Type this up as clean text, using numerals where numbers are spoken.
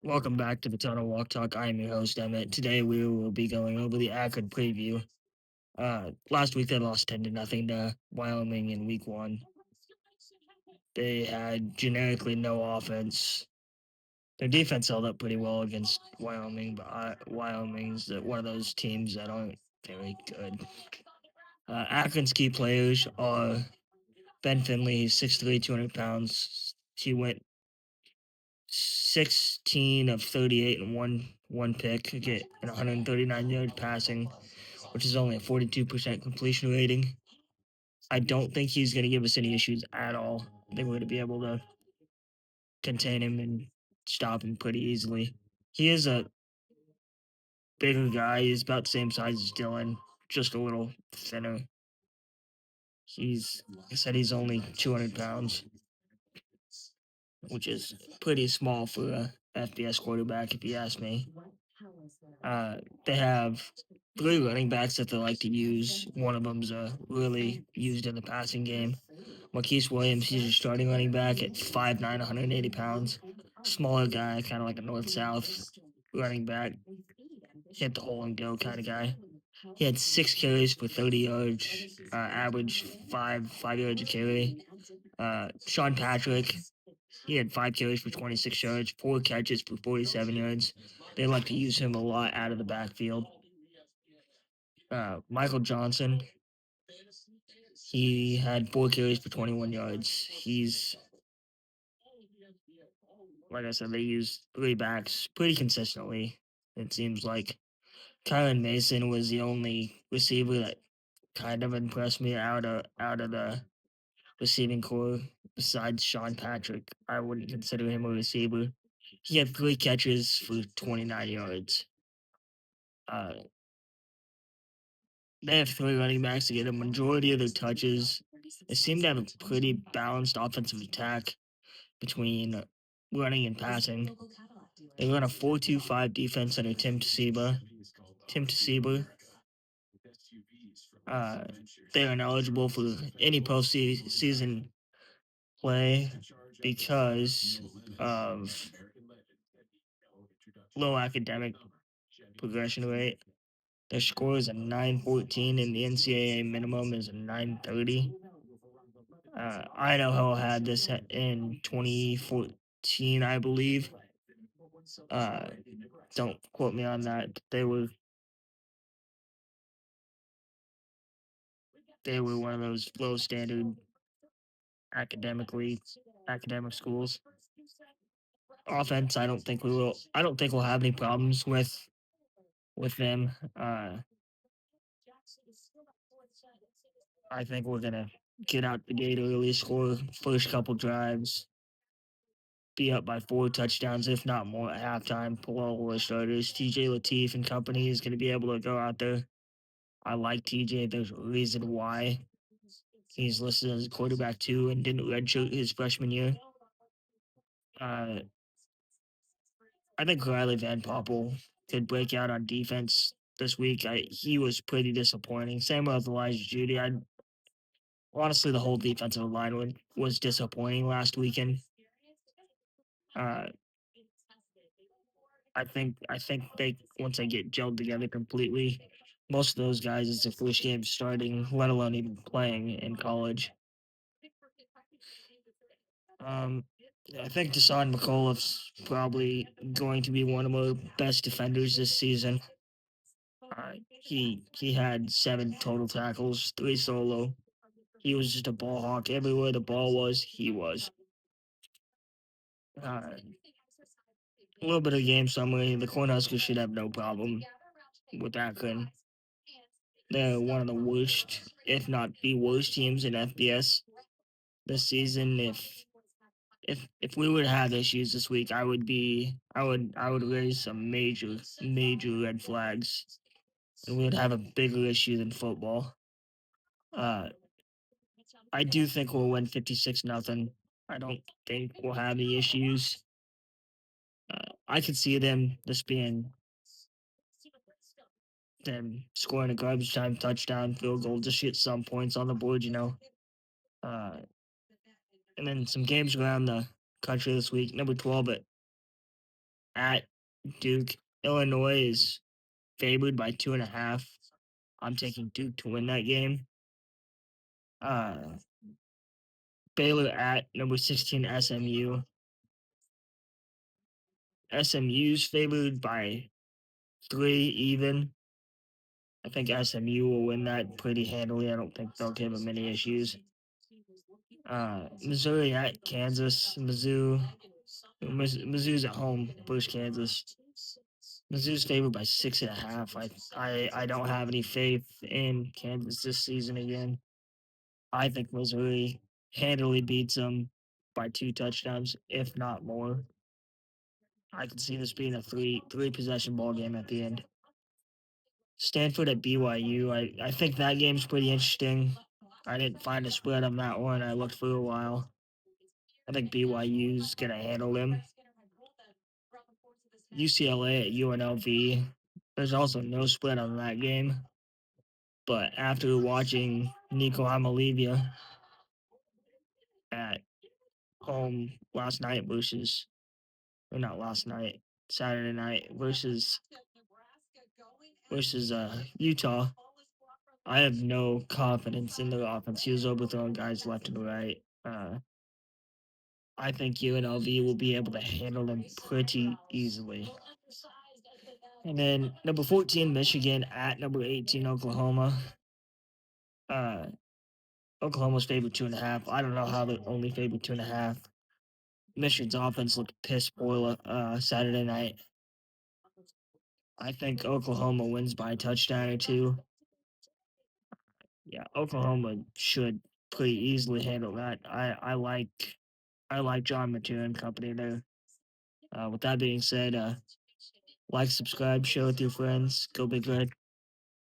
Welcome back to the Tunnel Walk Talk. I am your host, Emmett. Today we will be going over the Akron preview. Last week they lost 10-0 to Wyoming in week one. They had generically no offense. Their defense held up pretty well against Wyoming, but Wyoming's one of those teams that aren't very good. Akron's key players are Ben Finley, he's 6'3", 200 pounds. He went 16 of 38 and one pick, get 139 yards passing, which is only a 42% completion rating. I don't think he's going to give us any issues at all. I think we're going to be able to contain him and stop him pretty easily. He is a bigger guy. He's about the same size as Dylan, just a little thinner. Like I said, he's only 200 pounds, which is pretty small for a FBS quarterback, if you ask me. They have three running backs that they like to use. One of them's really used in the passing game. Marquise Williams, he's a starting running back at 5'9", 180 pounds. Smaller guy, kind of like a north-south running back. Hit the hole and go kind of guy. He had 6 carries for 30 yards, average five yards a carry. Sean Patrick, he had 5 carries for 26 yards, 4 catches for 47 yards. They like to use him a lot out of the backfield. Michael Johnson, he had 4 carries for 21 yards. Like I said, they use 3 backs pretty consistently, it seems like. Kyron Mason was the only receiver that kind of impressed me out of the receiving core besides Sean Patrick. I wouldn't consider him a receiver. He had 3 catches for 29 yards. Uh, they have 3 running backs to get a majority of their touches. They seem to have a pretty balanced offensive attack between running and passing. They run a 4-2-5 defense under Tim Tebow. Uh, they are ineligible for any postseason play because of low academic progression rate. Their score is a 914 and the NCAA minimum is a 930. Idaho had this in 2014, I believe. Uh, don't quote me on that. They were one of those low standard academically academic schools. Offense, I don't think we will. I don't think we'll have any problems with them. I think we're gonna get out the gate early, score first couple drives, be up by 4 touchdowns, if not more at halftime. Pull all our starters. TJ Lateef and company is gonna be able to go out there. I like TJ. There's a reason why he's listed as a quarterback too and didn't redshirt his freshman year. Uh, I think Riley Van Poppel could break out on defense this week. He was pretty disappointing. Same with Elijah Judy. Honestly, the whole defensive line was disappointing last weekend. Uh, I think they once they get gelled together completely, most of those guys it's their first game starting, let alone even playing in college. Um, I think Deshaun McAuliffe's probably going to be one of our best defenders this season. He had 7 total tackles, 3 solo. He was just a ball hawk. Everywhere the ball was, he was. A little bit of game summary. The Cornhuskers should have no problem with Akron. They're one of the worst, if not the worst teams in FBS this season. If we were to have issues this week, I would raise some major red flags, and we would have a bigger issue than football. Uh, I do think we'll win 56-0. I don't think we'll have any issues. I could see them scoring a garbage time touchdown, field goal, just get some points on the board. Uh, and then some games around the country this week. Number 12 at at Duke. Illinois is favored by 2.5. I'm taking Duke to win that game. Uh, Baylor at number 16 SMU. SMU's favored by 3 even. I think SMU will win that pretty handily. I don't think they'll give them any issues. Missouri at Kansas. Mizzou's at home versus Kansas. Mizzou's favored by 6.5. I don't have any faith in Kansas this season again. I think Missouri handily beats them by 2 touchdowns, if not more. I can see this being a three possession ball game at the end. Stanford at BYU. I think that game's pretty interesting. I didn't find a spread on that one. I looked for a while. I think BYU's gonna handle them. UCLA at UNLV. There's also no spread on that game. But after watching Nico Amalivia at home last night versus, or not last night, Saturday night versus Utah, I have no confidence in the offense. He was overthrowing guys left and right. I think UNLV will be able to handle them pretty easily. And then number 14, Michigan at number 18, Oklahoma. Uh, Oklahoma's favored 2.5. I don't know how they're only favored 2.5. Michigan's offense looked piss poor Saturday night. I think Oklahoma wins by a touchdown or two. Yeah, Oklahoma should pretty easily handle that. I like John Mateer and company there. With that being said, like, subscribe, share with your friends. Go Big Red.